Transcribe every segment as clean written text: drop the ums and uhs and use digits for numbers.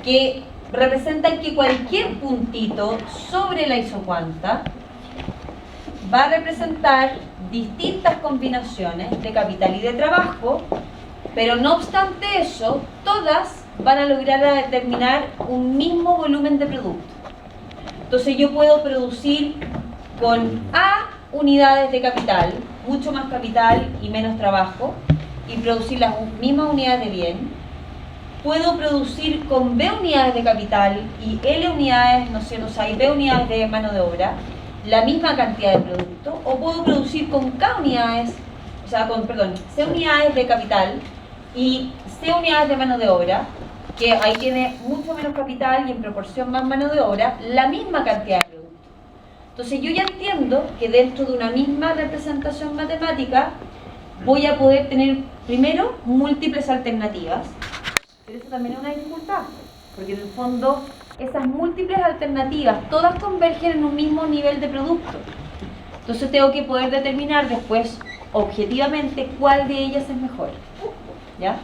que representan que cualquier puntito sobre la isocuanta va a representar distintas combinaciones de capital y de trabajo, pero no obstante eso, todas van a lograr determinar un mismo volumen de producto. Entonces yo puedo producir con A unidades de capital, mucho más capital y menos trabajo, y producir las mismas unidades de bien. Puedo producir con B unidades de capital y L unidades, no sé, no sé, y B unidades de mano de obra, la misma cantidad de producto, o puedo producir con K unidades, o sea, C unidades de capital y C unidades de mano de obra, que ahí tiene mucho menos capital y en proporción más mano de obra, la misma cantidad de producto. Entonces yo ya entiendo que dentro de una misma representación matemática voy a poder tener, primero, múltiples alternativas, pero eso también es una dificultad, porque en el fondo esas múltiples alternativas todas convergen en un mismo nivel de producto. Entonces tengo que poder determinar después objetivamente cuál de ellas es mejor, ¿ya?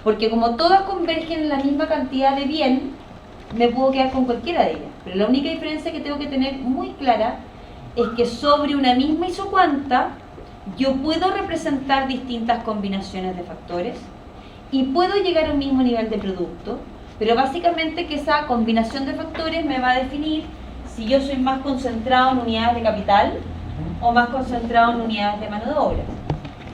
Porque como todas convergen en la misma cantidad de bien, me puedo quedar con cualquiera de ellas. Pero la única diferencia que tengo que tener muy clara es que sobre una misma isocuanta yo puedo representar distintas combinaciones de factores y puedo llegar a un mismo nivel de producto, pero básicamente que esa combinación de factores me va a definir si yo soy más concentrado en unidades de capital o más concentrado en unidades de mano de obra.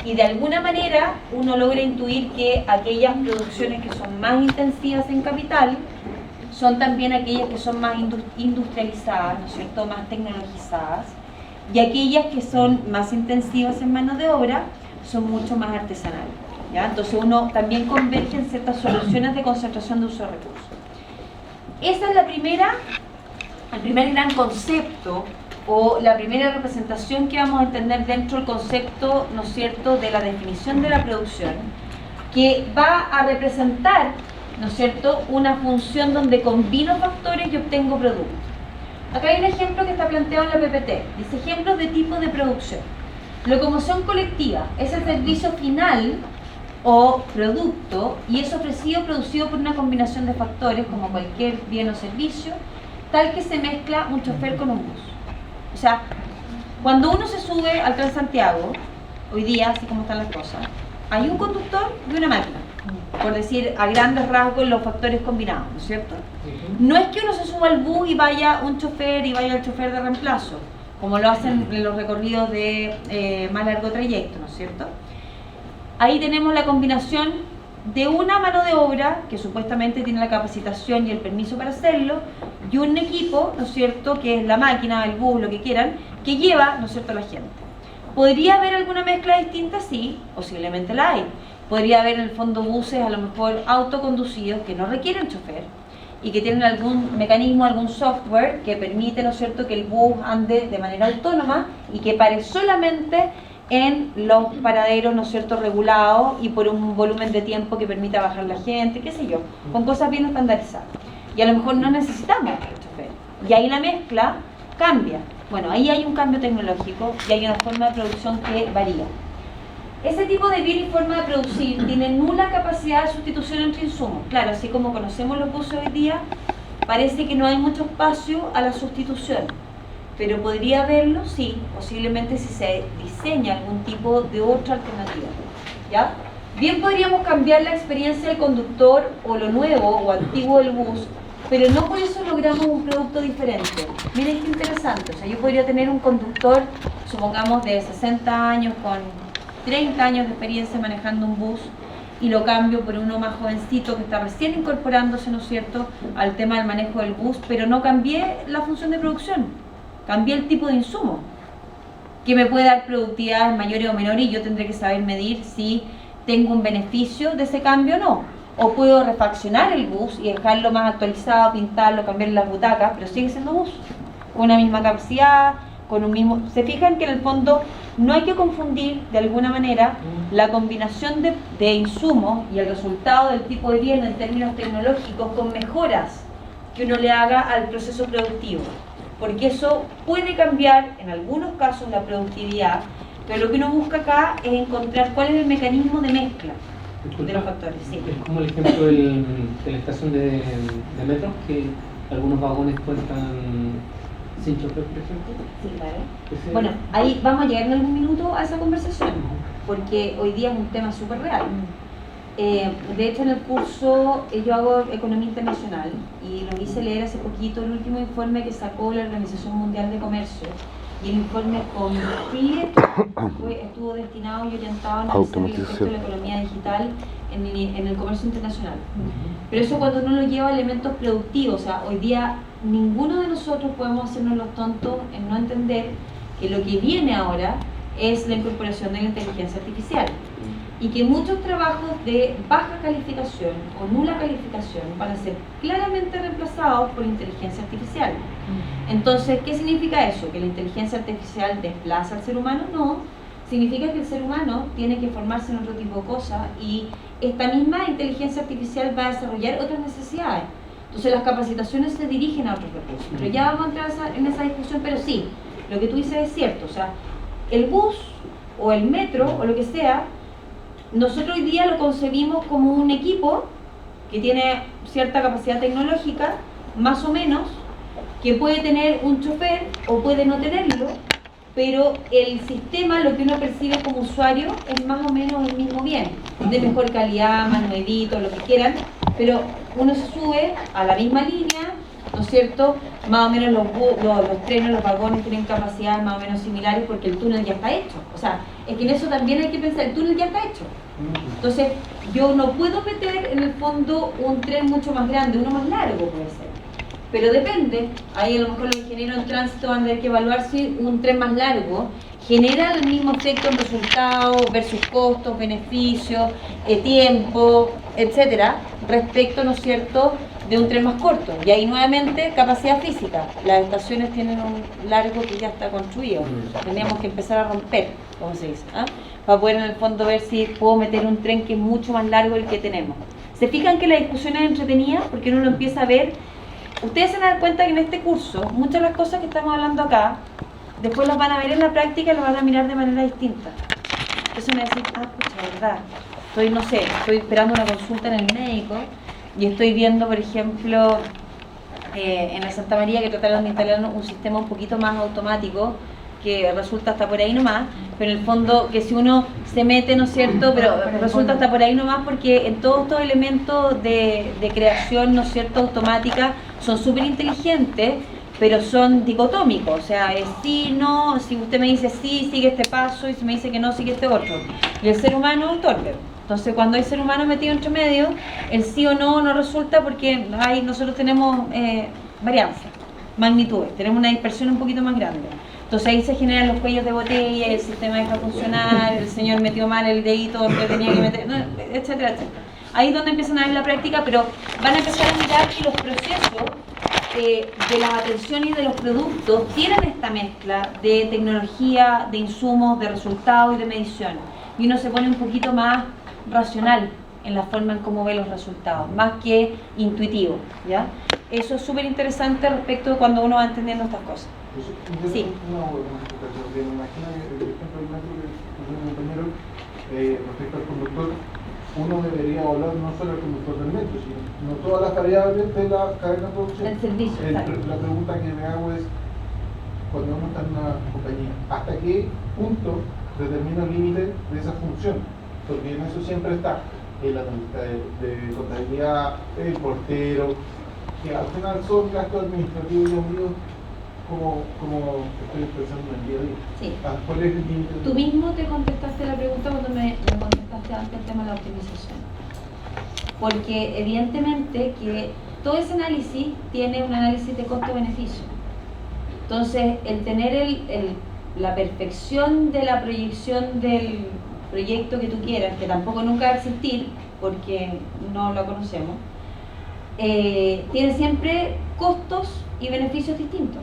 Y de alguna manera uno logra intuir que aquellas producciones que son más intensivas en capital son también aquellas que son más industrializadas, ¿no es cierto?, más tecnologizadas, y aquellas que son más intensivas en mano de obra son mucho más artesanales, ¿ya? Entonces uno también converge en ciertas soluciones de concentración de uso de recursos. Esa es el primer gran concepto o la primera representación que vamos a entender dentro del concepto, ¿no es cierto?, de la definición de la producción, que va a representar, ¿no es cierto?, una función donde combino factores y obtengo productos. Acá hay un ejemplo que está planteado en la PPT. Dice ejemplos de tipo de producción. Locomoción colectiva es el servicio final o producto y es producido por una combinación de factores como cualquier bien o servicio, tal que se mezcla un chofer con un bus. O sea, cuando uno se sube al Transantiago, hoy día, así como están las cosas, hay un conductor y una máquina, por decir a grandes rasgos los factores combinados, ¿no es cierto? No es que uno se suba al bus y vaya un chofer y vaya el chofer de reemplazo, como lo hacen en los recorridos de más largo trayecto, ¿no es cierto? Ahí tenemos la combinación de una mano de obra, que supuestamente tiene la capacitación y el permiso para hacerlo, y un equipo, ¿no es cierto?, que es la máquina, el bus, lo que quieran, que lleva, ¿no es cierto?, a la gente. ¿Podría haber alguna mezcla distinta? Sí, posiblemente la hay. Podría haber en el fondo buses a lo mejor autoconducidos que no requieren chofer y que tienen algún mecanismo, algún software que permite, ¿no es cierto?, que el bus ande de manera autónoma y que pare solamente en los paraderos, ¿no es cierto?, regulados y por un volumen de tiempo que permita bajar la gente, qué sé yo, con cosas bien estandarizadas. Y a lo mejor no necesitamos el chofer. Y ahí la mezcla cambia. Bueno, ahí hay un cambio tecnológico y hay una forma de producción que varía. Ese tipo de bien y forma de producir tiene nula capacidad de sustitución entre insumos. Claro, así como conocemos los buses hoy día, parece que no hay mucho espacio a la sustitución. Pero podría haberlo, sí, posiblemente si se diseña algún tipo de otra alternativa, ¿ya? Bien podríamos cambiar la experiencia del conductor o lo nuevo o antiguo del bus, pero no por eso logramos un producto diferente. Miren qué interesante, o sea, yo podría tener un conductor, supongamos de 60 años con 30 años de experiencia manejando un bus y lo cambio por uno más jovencito que está recién incorporándose, ¿no es cierto?, al tema del manejo del bus, pero no cambié la función de producción. Cambié el tipo de insumo, que me puede dar productividades mayores o menores y yo tendré que saber medir si tengo un beneficio de ese cambio o no. O puedo refaccionar el bus y dejarlo más actualizado, pintarlo, cambiar las butacas, pero sigue siendo bus, con una misma capacidad, con un mismo... Se fijan que en el fondo no hay que confundir de alguna manera la combinación de insumos y el resultado del tipo de bien en términos tecnológicos con mejoras que uno le haga al proceso productivo. Porque eso puede cambiar en algunos casos la productividad, pero lo que uno busca acá es encontrar cuál es el mecanismo de mezcla. de los factores, sí. Es como el ejemplo de la estación de metro, que algunos vagones cuentan sin chofer, por ejemplo. Sí, claro. Bueno, ahí vamos a llegar en algún minuto a esa conversación, porque hoy día es un tema súper real. De hecho, en el curso yo hago Economía Internacional y lo hice leer hace poquito el último informe que sacó la Organización Mundial de Comercio. Y el informe completo estuvo destinado y orientado a analizar el efecto de la economía digital en el comercio internacional. Pero eso cuando uno lo lleva a elementos productivos, o sea, hoy día ninguno de nosotros podemos hacernos los tontos en no entender que lo que viene ahora es la incorporación de la inteligencia artificial y que muchos trabajos de baja calificación o nula calificación van a ser claramente reemplazados por inteligencia artificial. Entonces, ¿qué significa eso? ¿Que la inteligencia artificial desplaza al ser humano? No, significa que el ser humano tiene que formarse en otro tipo de cosas y esta misma inteligencia artificial va a desarrollar otras necesidades. Entonces las capacitaciones se dirigen a otros recursos. Pero ya vamos a entrar en esa discusión, pero sí, lo que tú dices es cierto, o sea, el bus o el metro o lo que sea, nosotros hoy día lo concebimos como un equipo que tiene cierta capacidad tecnológica, más o menos, que puede tener un chofer o puede no tenerlo, pero el sistema, lo que uno percibe como usuario, es más o menos el mismo bien, de mejor calidad, más nuevito, lo que quieran, pero uno se sube a la misma línea, ¿no es cierto? Más o menos los trenes, los vagones tienen capacidades más o menos similares porque el túnel ya está hecho. O sea, es que en eso también hay que pensar, el túnel ya está hecho. Entonces, yo no puedo meter en el fondo un tren mucho más grande, uno más largo puede ser. Pero depende, ahí a lo mejor los ingenieros en tránsito van a tener que evaluar si un tren más largo genera el mismo efecto en resultados versus costos, beneficios, tiempo, etcétera, respecto, ¿no es cierto?, de un tren más corto. Y ahí nuevamente capacidad física. Las estaciones tienen un largo que ya está construido. Teníamos que empezar a romper, como se dice, para poder en el fondo ver si puedo meter un tren que es mucho más largo del que tenemos. ¿Se fijan que la discusión es entretenida? Porque uno lo empieza a ver. Ustedes se dan cuenta que en este curso, muchas de las cosas que estamos hablando acá, después las van a ver en la práctica y las van a mirar de manera distinta. Entonces me decís, pucha, verdad, estoy esperando una consulta en el médico y estoy viendo, por ejemplo, en la Santa María que trataron de instalar un sistema un poquito más automático, que resulta hasta por ahí nomás, pero en el fondo que si uno se mete, ¿no es cierto?, pero resulta hasta por ahí nomás porque en todos estos elementos de creación, ¿no es cierto?, automática, son súper inteligentes, pero son dicotómicos, o sea, es sí, no, si usted me dice sí, sigue este paso, y si me dice que no, sigue este otro. Y el ser humano es un torpe. Entonces, cuando hay ser humano metido entre medio, el sí o no no resulta porque nosotros tenemos varianza, magnitudes, tenemos una dispersión un poquito más grande. Entonces ahí se generan los cuellos de botella, el sistema deja funcionar, el señor metió mal el dedito donde tenía que meter, etcétera, etcétera. Ahí es donde empiezan a ver la práctica, pero van a empezar a mirar que los procesos de las atenciones y de los productos tienen esta mezcla de tecnología, de insumos, de resultados y de medición. Y uno se pone un poquito más racional en la forma en cómo ve los resultados, más que intuitivo, ¿ya? Eso es súper interesante respecto de cuando uno va entendiendo estas cosas. Sí. Me imagino que el ejemplo del metro que puso mi compañero, respecto al conductor, uno debería evaluar no solo el conductor del metro, sino todas las variables de la cadena de producción. El servicio. La pregunta que me hago es, cuando uno está en una compañía, ¿hasta qué punto determina el límite de esa función? Porque en eso siempre está el analista de contabilidad, el portero, que al final son gastos administrativos y amigos, como estoy expresando en el día a día. Sí. ¿Cuál es el límite? Tú mismo te contestaste la pregunta cuando me contestaste antes el tema de la optimización. Porque evidentemente que todo ese análisis tiene un análisis de costo-beneficio. Entonces, el tener la perfección de la proyección del proyecto que tú quieras, que tampoco nunca va a existir, porque no lo conocemos, tiene siempre costos y beneficios distintos.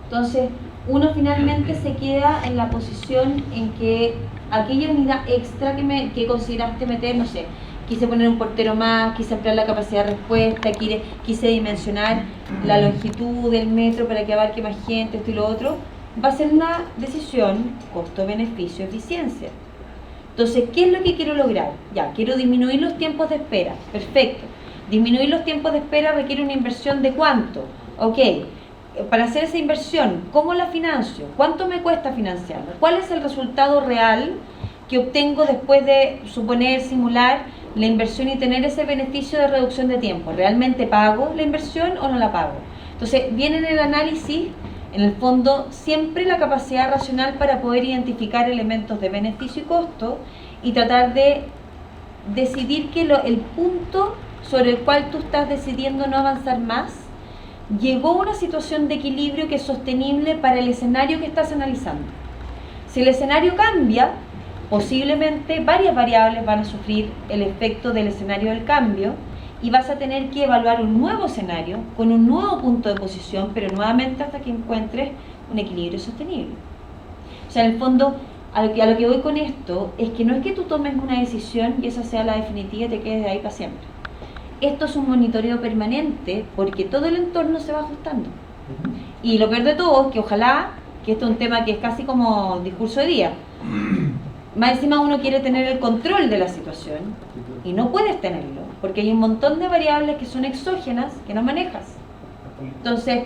Entonces, uno finalmente se queda en la posición en que aquella unidad extra que consideraste meter, no sé, quise poner un portero más, quise ampliar la capacidad de respuesta, quise dimensionar la longitud del metro para que abarque más gente, esto y lo otro, va a ser una decisión costo-beneficio-eficiencia. Entonces, ¿qué es lo que quiero lograr? Ya, quiero disminuir los tiempos de espera. Perfecto. Disminuir los tiempos de espera requiere una inversión de ¿cuánto? Ok. Para hacer esa inversión, ¿cómo la financio? ¿Cuánto me cuesta financiarla? ¿Cuál es el resultado real que obtengo después de suponer, simular la inversión y tener ese beneficio de reducción de tiempo? ¿Realmente pago la inversión o no la pago? Entonces, viene en el análisis, en el fondo, siempre la capacidad racional para poder identificar elementos de beneficio y costo y tratar de decidir que el punto sobre el cual tú estás decidiendo no avanzar más llegó a una situación de equilibrio que es sostenible para el escenario que estás analizando. Si el escenario cambia, posiblemente varias variables van a sufrir el efecto del escenario del cambio y vas a tener que evaluar un nuevo escenario con un nuevo punto de posición, pero nuevamente hasta que encuentres un equilibrio sostenible. O sea, en el fondo, a lo que voy con esto es que no es que tú tomes una decisión y esa sea la definitiva y te quedes de ahí para siempre. Esto es un monitoreo permanente porque todo el entorno se va ajustando. Y lo peor de todo es que ojalá, que esto es un tema que es casi como discurso de día, más encima uno quiere tener el control de la situación y no puedes tenerlo porque hay un montón de variables que son exógenas que no manejas. Entonces,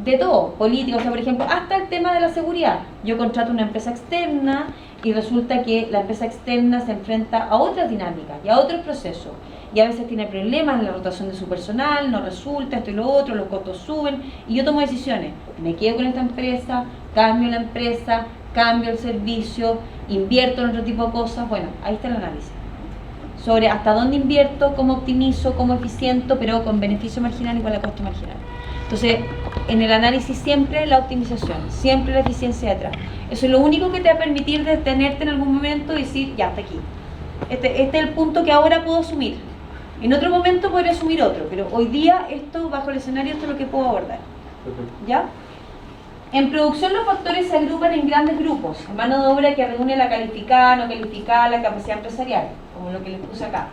de todo, político, o sea, por ejemplo, hasta el tema de la seguridad. Yo contrato una empresa externa y resulta que la empresa externa se enfrenta a otras dinámicas y a otros procesos. Y a veces tiene problemas en la rotación de su personal, no resulta, esto y lo otro, los costos suben, y yo tomo decisiones. Me quedo con esta empresa, cambio la empresa, cambio el servicio, invierto en otro tipo de cosas. Bueno, ahí está el análisis. Sobre hasta dónde invierto, cómo optimizo, cómo eficiento, pero con beneficio marginal igual a costo marginal. Entonces, en el análisis siempre la optimización, siempre la eficiencia de atrás. Eso es lo único que te va a permitir detenerte en algún momento y decir, ya, hasta aquí. Este es el punto que ahora puedo asumir. En otro momento podré asumir otro, pero hoy día esto, bajo el escenario, esto es lo que puedo abordar. ¿Ya? En producción los factores se agrupan en grandes grupos. Mano de obra que reúne la calificada, no calificada, la capacidad empresarial, como lo que les puse acá.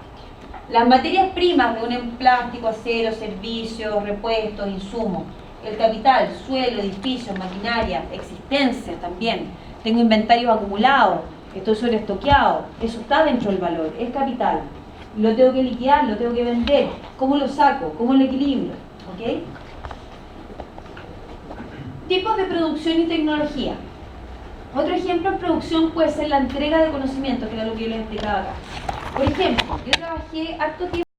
Las materias primas reúnen plástico, acero, servicios, repuestos, insumos. El capital, suelo, edificios, maquinaria, existencia también. Tengo inventarios acumulados, estoy sobreestoqueado. Eso está dentro del valor, es capital. Lo tengo que liquidar, lo tengo que vender. ¿Cómo lo saco? ¿Cómo lo equilibro? ¿Ok? Tipos de producción y tecnología. Otro ejemplo en producción puede ser la entrega de conocimiento, que era lo que yo les explicaba acá. Por ejemplo, yo trabajé harto tiempo